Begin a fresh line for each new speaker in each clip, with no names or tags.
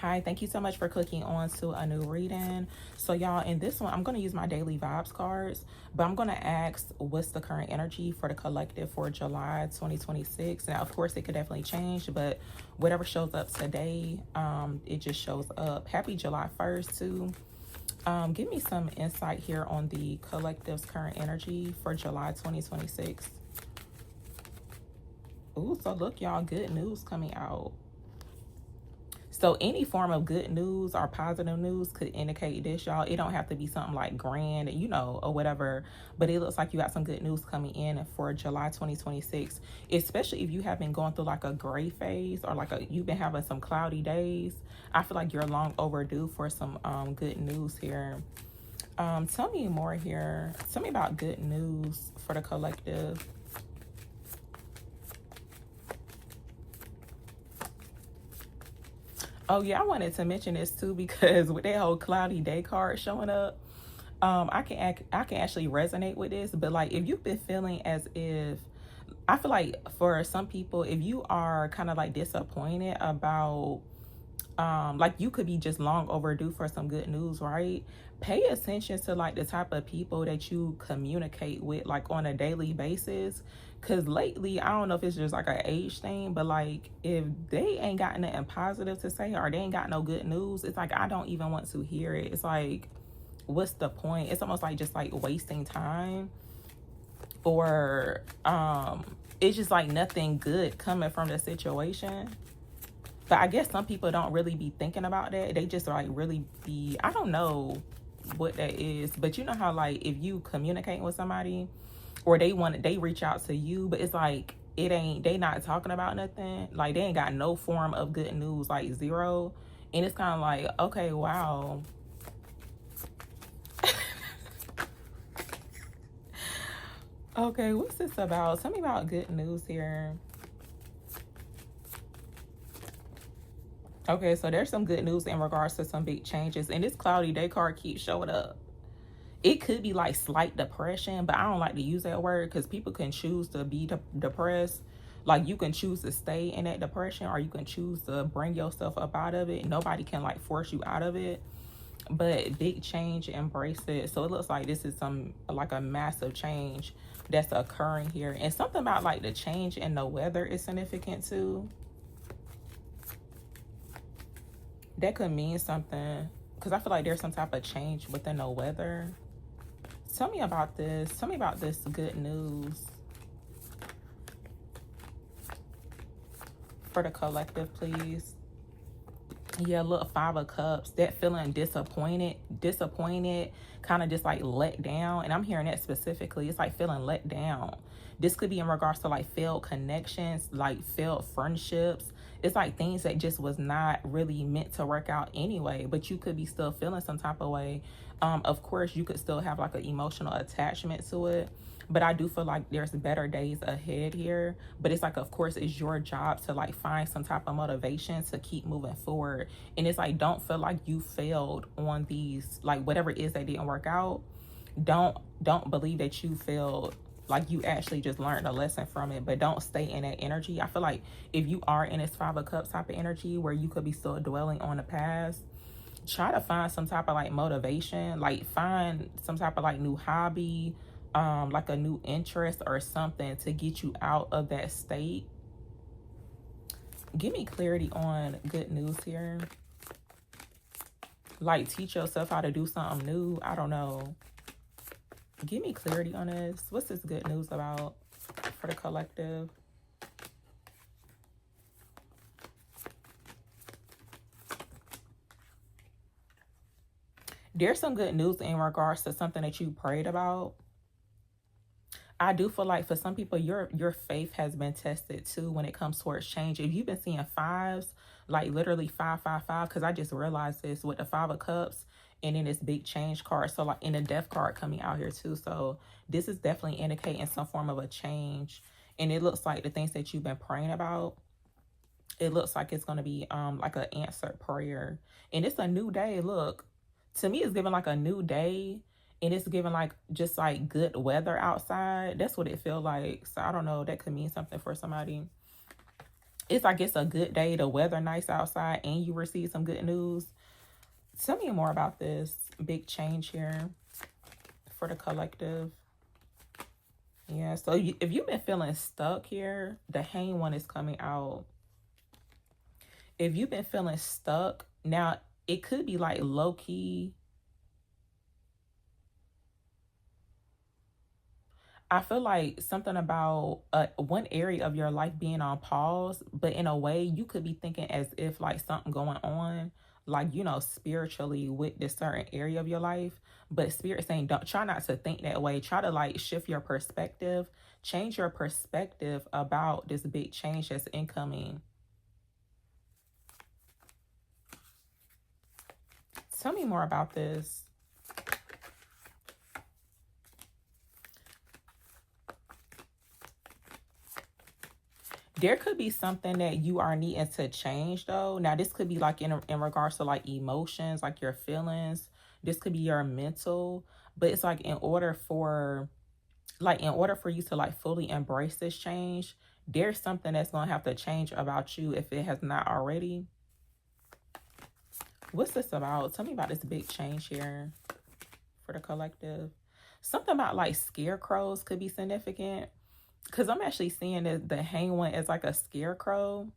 Hi, thank you so much for clicking on to a new reading. So y'all, in this one, I'm going to use my daily vibes cards, but I'm going to ask what's the current energy for the collective for July 2026. Now, of course, it could definitely change, but whatever shows up today, it just shows up. Happy July 1st too. Give me some insight here on the collective's current energy for July 2026. Ooh, so look, y'all, good news coming out. So any form of good news or positive news could indicate this, y'all. It don't have to be something like grand, or whatever. But it looks like you got some good news coming in for July 2026, especially if you have been going through like a gray phase or you've been having some cloudy days. I feel like you're long overdue for some good news here. Tell me more here. Tell me about good news for the collective. Oh yeah, I wanted to mention this too because with that whole cloudy day card showing up, I can actually resonate with this. But like, if you've been feeling as if, I feel like for some people, if you are kind of like disappointed about, like you could be just long overdue for some good news, right? Pay attention to like the type of people that you communicate with like on a daily basis. Cause lately, I don't know if it's just like an age thing, but like if they ain't got nothing positive to say or they ain't got no good news, it's like I don't even want to hear it. It's like, what's the point? It's almost like just like wasting time, or it's just like nothing good coming from the situation. But I guess some people don't really be thinking about that. They just like really be, I don't know what that is, but you know how like if you communicate with somebody or they reach out to you, but it's like they not talking about nothing. Like they ain't got no form of good news, like zero. And it's kind of like, okay, wow. Okay, what's this about? Tell me about good news here. Okay, so there's some good news in regards to some big changes. And this cloudy day card keeps showing up. It could be like slight depression, but I don't like to use that word because people can choose to be depressed. Like you can choose to stay in that depression or you can choose to bring yourself up out of it. Nobody can like force you out of it. But big change, embrace it. So it looks like this is some like a massive change that's occurring here. And something about like the change in the weather is significant too. That could mean something because I feel like there's some type of change within the weather. Tell me about this. Tell me about this good news for the collective, please. Yeah, look, 5 of Cups. That feeling disappointed, kind of just like let down. And I'm hearing that specifically. It's like feeling let down. This could be in regards to like failed connections, like failed friendships. It's like things that just was not really meant to work out anyway, but you could be still feeling some type of way. Of course, you could still have like an emotional attachment to it, but I do feel like there's better days ahead here. But it's like, of course, it's your job to like find some type of motivation to keep moving forward. And it's like, don't feel like you failed on these, like whatever it is that didn't work out. Don't believe that you failed. Like you actually just learned a lesson from it, but don't stay in that energy. I feel like if you are in this 5 of Cups type of energy where you could be still dwelling on the past, try to find some type of like motivation, like find some type of like new hobby, like a new interest or something to get you out of that state. Give me clarity on good news here. Like teach yourself how to do something new. I don't know. Give me clarity on this. What's this good news about for the collective? There's some good news in regards to something that you prayed about. I do feel like for some people, your faith has been tested too when it comes towards change. If you've been seeing fives, like literally 555, because I just realized this with the 5 of Cups and then this big change card. So like in the death card coming out here too. So this is definitely indicating some form of a change. And it looks like the things that you've been praying about, it looks like it's going to be like an answered prayer. And it's a new day. Look, to me, it's giving like a new day. And it's giving like just like good weather outside. That's what it feels like. So I don't know. That could mean something for somebody. It's like it's a good day, the weather nice outside, and you receive some good news. Tell me more about this big change here for the collective. Yeah, so if you've been feeling stuck here, the hang one is coming out. If you've been feeling stuck, now it could be like low key. I feel like something about one area of your life being on pause, but in a way you could be thinking as if like something going on, like, you know, spiritually with this certain area of your life. But spirit saying, don't try not to think that way. Try to like shift your perspective, change your perspective about this big change that's incoming. Tell me more about this. There could be something that you are needing to change though. Now this could be like in regards to like emotions, like your feelings. This could be your mental, but it's like in order for you to like fully embrace this change, there's something that's going to have to change about you if it has not already. What's this about? Tell me about this big change here for the collective. Something about like scarecrows could be significant. Because I'm actually seeing the hang one as like a scarecrow.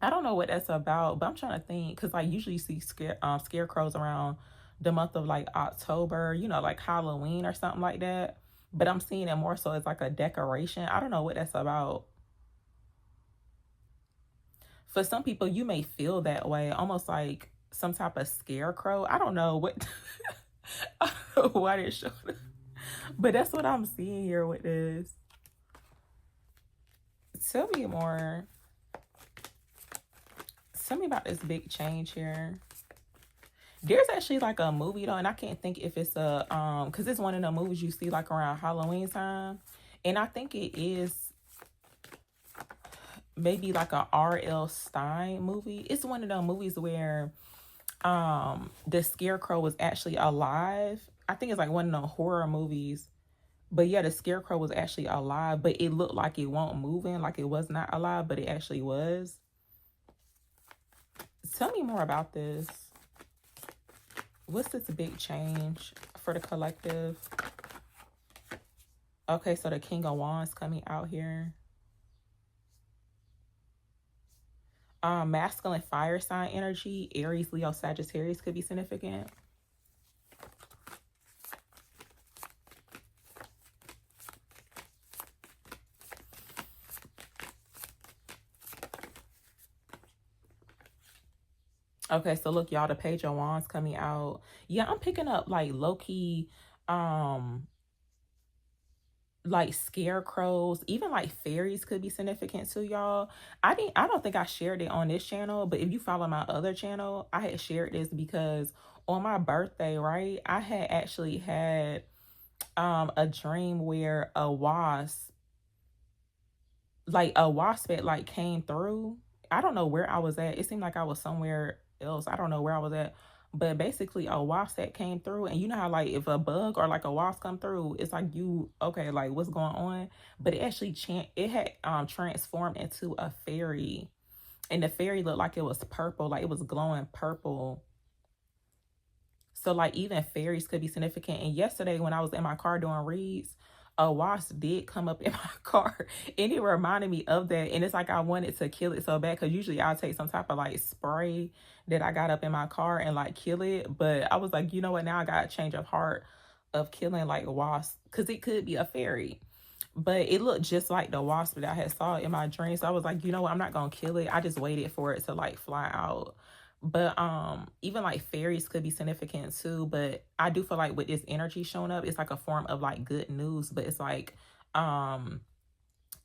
I don't know what that's about, but I'm trying to think. Because I usually see scarecrows around the month of like October, you know, like Halloween or something like that. But I'm seeing it more so as like a decoration. I don't know what that's about. For some people, you may feel that way, almost like some type of scarecrow. I don't know what. I don't know why they showed up. But that's what I'm seeing here with this. Tell me more. Tell me about this big change here. There's actually like a movie though, and I can't think if it's because it's one of the movies you see like around Halloween time, and I think it is maybe like a R.L. Stein movie. It's one of the movies where the scarecrow was actually alive. I think it's like one of the horror movies. But yeah, the scarecrow was actually alive, but it looked like it wasn't moving, like it was not alive, but it actually was. Tell me more about this. What's this big change for the collective? Okay, so the King of Wands coming out here. Masculine fire sign energy, Aries, Leo, Sagittarius could be significant. Okay, so look, y'all, the Page of Wands coming out. Yeah, I'm picking up like low-key, like scarecrows, even like fairies could be significant too, y'all. I don't think I shared it on this channel, but if you follow my other channel, I had shared this because on my birthday, right, I had actually had a dream where a wasp had like came through. I don't know where I was at. It seemed like I was somewhere else. I don't know where I was at. But basically a wasp that came through, and you know how like if a bug or like a wasp come through, it's like you okay, like what's going on? But it actually it had transformed into a fairy. And the fairy looked like it was purple, like it was glowing purple. So like even fairies could be significant. And yesterday when I was in my car doing reads, a wasp did come up in my car and it reminded me of that. And it's like I wanted to kill it so bad because usually I'll take some type of like spray that I got up in my car and like kill it. But I was like, you know what, now I got a change of heart of killing like a wasp because it could be a fairy. But it looked just like the wasp that I had saw in my dream. So I was like, you know what, I'm not gonna kill it. I just waited for it to like fly out. But even like fairies could be significant too. But I do feel like with this energy showing up, it's like a form of like good news. But it's like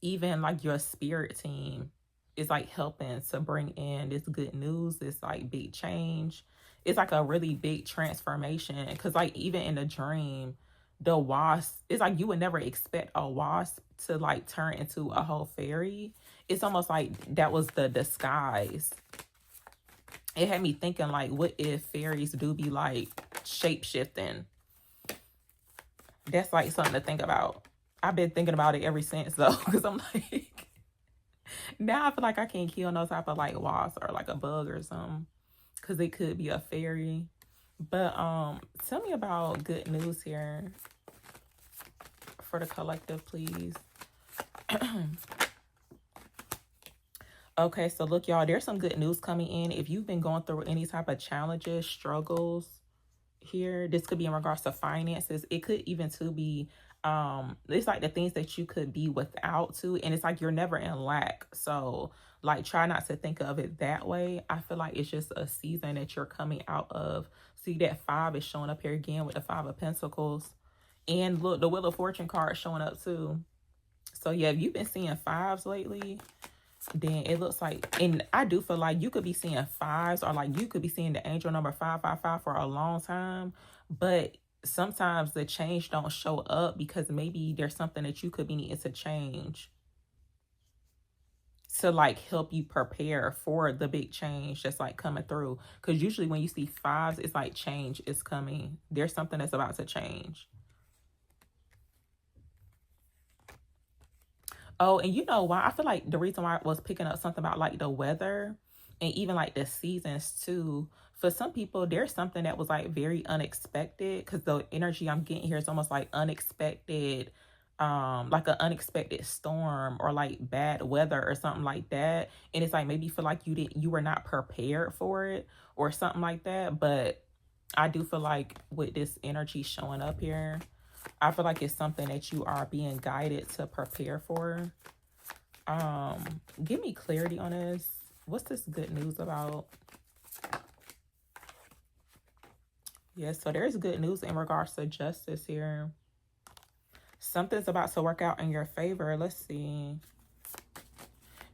even like your spirit team is like helping to bring in this good news, this like big change. It's like a really big transformation. Cause like even in the dream, the wasp, it's like you would never expect a wasp to like turn into a whole fairy. It's almost like that was the disguise. It had me thinking like, what if fairies do be like shape shifting? That's like something to think about. I've been thinking about it ever since though, because I'm like, Now I feel like I can't kill no type of like wasp or like a bug or something, because it could be a fairy. But tell me about good news here for the collective, please. Okay, so look, y'all, there's some good news coming in. If you've been going through any type of challenges, struggles here, this could be in regards to finances. It could even to be it's like the things that you could be without too, and it's like you're never in lack. So like try not to think of it that way. I feel like it's just a season that you're coming out of. See, that 5 is showing up here again with the 5 of Pentacles, and look, the Wheel of Fortune card showing up too. So yeah, if you've been seeing 5s lately, then it looks like, and I do feel like you could be seeing 5s, or like you could be seeing the angel number 555 for a long time, but sometimes the change don't show up because maybe there's something that you could be needing to change to like help you prepare for the big change that's like coming through. Because usually when you see 5s, it's like change is coming. There's something that's about to change. Oh, and you know why? I feel like the reason why I was picking up something about like the weather and even like the seasons too. For some people, there's something that was like very unexpected, because the energy I'm getting here is almost like unexpected, like an unexpected storm or like bad weather or something like that. And it's like maybe you feel like you were not prepared for it or something like that. But I do feel like with this energy showing up here, I feel like it's something that you are being guided to prepare for. Give me clarity on this. What's this good news about? Yes, so there's good news in regards to justice here. Something's about to work out in your favor. Let's see.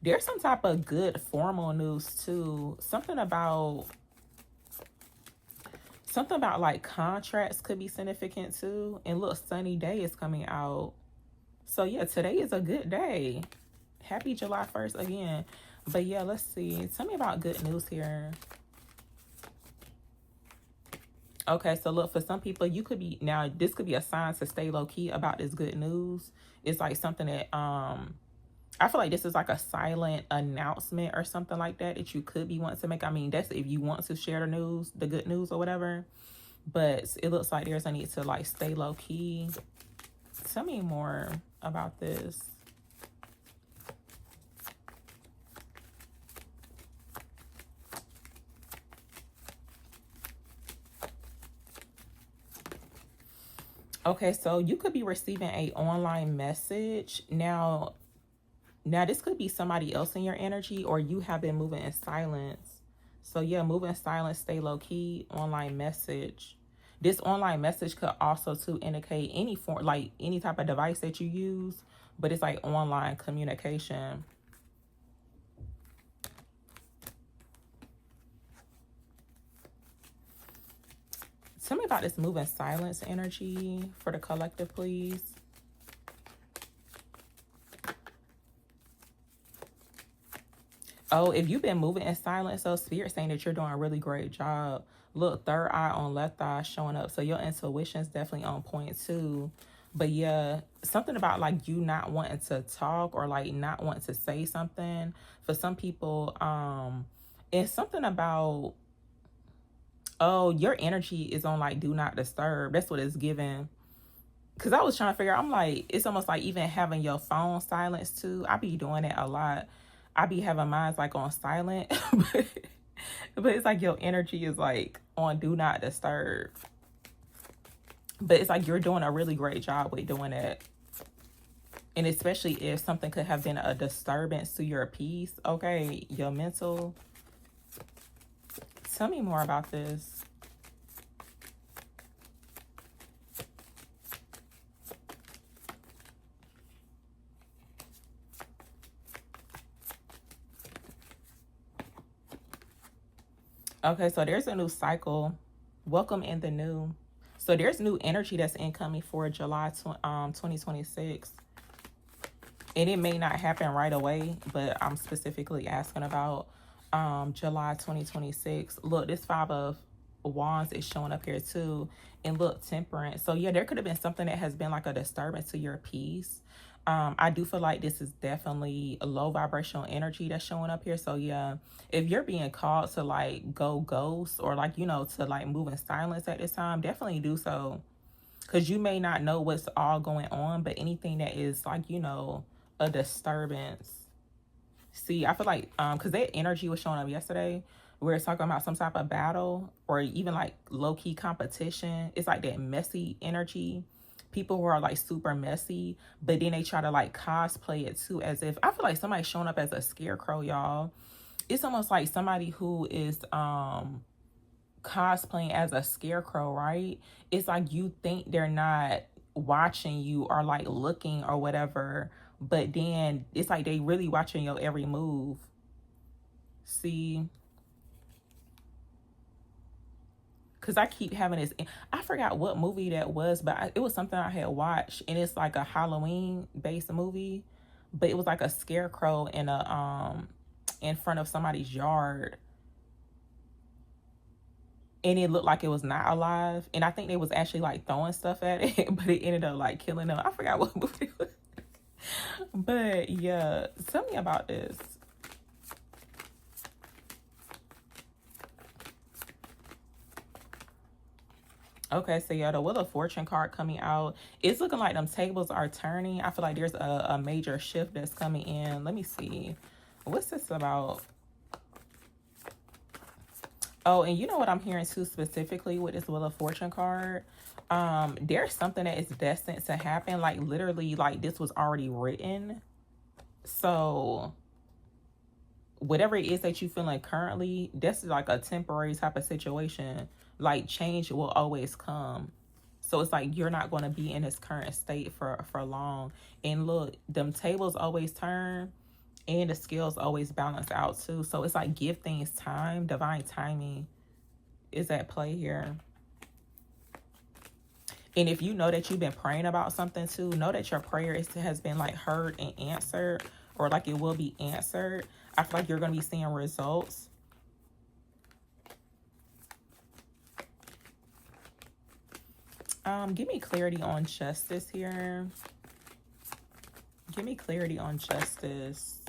There's some type of good formal news too. Something about like contracts could be significant too. And look, sunny day is coming out. So yeah, today is a good day. Happy July 1st again. But yeah, let's see. Tell me about good news here. Okay, so look, for some people, you could be, now this could be a sign to stay low key about this good news. It's like something that I feel like this is like a silent announcement or something like that that you could be wanting to make. I mean, that's if you want to share the news, the good news or whatever. But it looks like there's a need to like stay low key. Tell me more about this. Okay, so you could be receiving a online message. Now this could be somebody else in your energy, or you have been moving in silence. So yeah, move in silence, stay low key, online message. This online message could also to indicate any form, like any type of device that you use, but it's like online communication. Tell me about this move in silence energy for the collective, please. Oh, if you've been moving in silence, so Spirit saying that you're doing a really great job. Look, third eye on left eye showing up. So your intuition is definitely on point too. But yeah, something about like you not wanting to talk or like not wanting to say something. For some people, it's something about, oh, your energy is on like do not disturb. That's what it's giving. Because I was trying to figure out, I'm like, it's almost like even having your phone silenced too. I be doing that a lot. I be having mine like on silent, but it's like your energy is like on do not disturb. But it's like you're doing a really great job with doing that. And especially if something could have been a disturbance to your peace, okay, your mental. Tell me more about this. Okay, so there's a new cycle. Welcome in the new. So there's new energy that's incoming for July 2026. And it may not happen right away, but I'm specifically asking about July 2026. Look, this 5 of Wands is showing up here too. And look, Temperance. So yeah, there could have been something that has been like a disturbance to your peace. I do feel like this is definitely a low vibrational energy that's showing up here. So yeah, if you're being called to like go ghost or like, you know, to like move in silence at this time, definitely do so. Because you may not know what's all going on, but anything that is like, you know, a disturbance. See, I feel like because that energy was showing up yesterday, where it's talking about some type of battle or even like low-key competition. It's like that messy energy. People who are like super messy, but then they try to like cosplay it too, as if I feel like somebody's showing up as a scarecrow, y'all. It's almost like somebody who is cosplaying as a scarecrow, right? It's like you think they're not watching you or like looking or whatever, but then it's like they really watching your every move. See, because I keep having this, I forgot what movie that was, but it was something I had watched, and it's like a Halloween based movie, but it was like a scarecrow in a in front of somebody's yard, and it looked like it was not alive, and I think they was actually like throwing stuff at it, but it ended up like killing them. I forgot what movie it was. But yeah, tell me about this. Okay, so yeah, the Wheel of Fortune card coming out. It's looking like them tables are turning. I feel like there's a major shift that's coming in. Let me see. What's this about? Oh, and you know what I'm hearing too specifically with this Wheel of Fortune card? There's something that is destined to happen. Like literally, like this was already written. So whatever it is that you feeling currently, that's like a temporary type of situation. Like change will always come. So it's like you're not going to be in this current state for long. And look, them tables always turn and the scales always balance out too. So it's like give things time. Divine timing is at play here. And if you know that you've been praying about something too, know that your prayer has been like heard and answered, or like it will be answered. I feel like you're going to be seeing results. Give me clarity on justice here. Give me clarity on justice.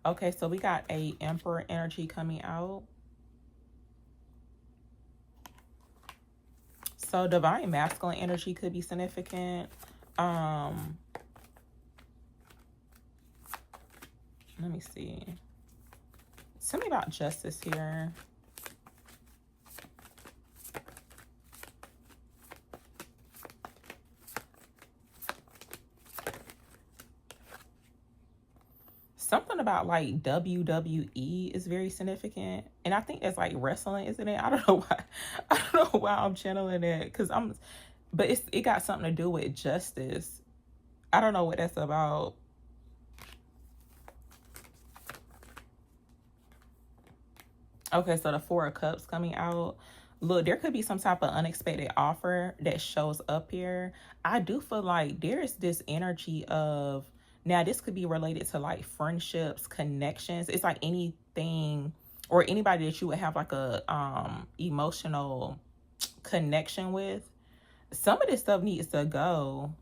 Okay, so we got a Emperor energy coming out. So divine masculine energy could be significant. Let me see. Tell me about justice here. Something about like WWE is very significant, and I think that's like wrestling, isn't it? I don't know why. I don't know why I'm channeling it because but it got something to do with justice. I don't know what that's about. Okay, so the Four of Cups coming out. Look, there could be some type of unexpected offer that shows up here. I do feel like there's this energy of, now this could be related to like friendships, connections. It's like anything or anybody that you would have like a emotional connection with. Some of this stuff needs to go.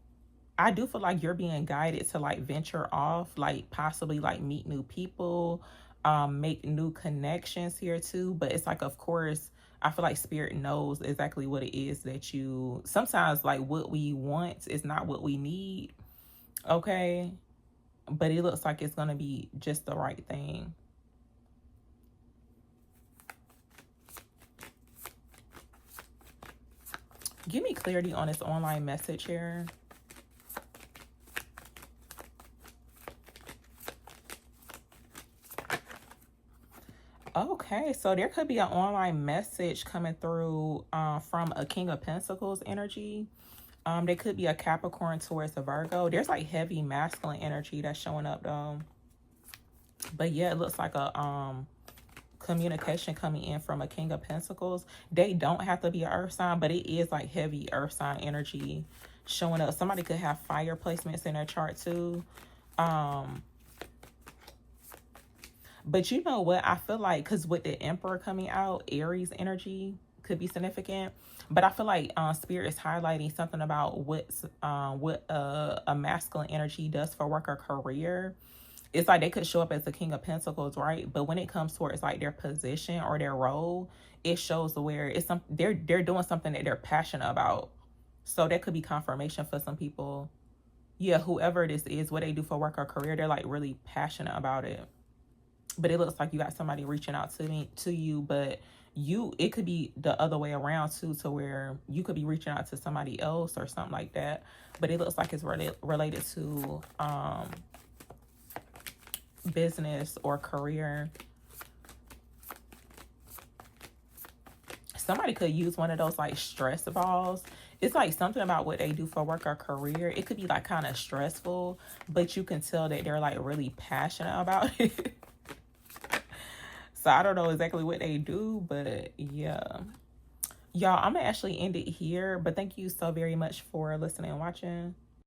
I do feel like you're being guided to like venture off, like possibly like meet new people, make new connections here too. But it's like, of course, I feel like spirit knows exactly what it is that you, sometimes like what we want is not what we need. Okay. But it looks like it's going to be just the right thing. Give me clarity on this online message here. Okay, so there could be an online message coming through from a King of Pentacles energy. There could be a Capricorn towards a Virgo. There's like heavy masculine energy that's showing up though. But yeah, it looks like a communication coming in from a King of Pentacles. They don't have to be an earth sign, but it is like heavy earth sign energy showing up. Somebody could have fire placements in their chart too. But you know what? I feel like because with the Emperor coming out, Aries energy could be significant. But I feel like Spirit is highlighting something about what a masculine energy does for work or career. It's like they could show up as the King of Pentacles, right? But when it comes towards like their position or their role, it shows where it's they're doing something that they're passionate about. So that could be confirmation for some people. Yeah, whoever this is, what they do for work or career, they're like really passionate about it. But it looks like you got somebody reaching out to you, but it could be the other way around too, to where you could be reaching out to somebody else or something like that. But it looks like it's related to business or career. Somebody could use one of those like stress balls. It's like something about what they do for work or career. It could be like kind of stressful, but you can tell that they're like really passionate about it. So I don't know exactly what they do, but yeah. Y'all, I'm gonna actually end it here, but thank you so very much for listening and watching.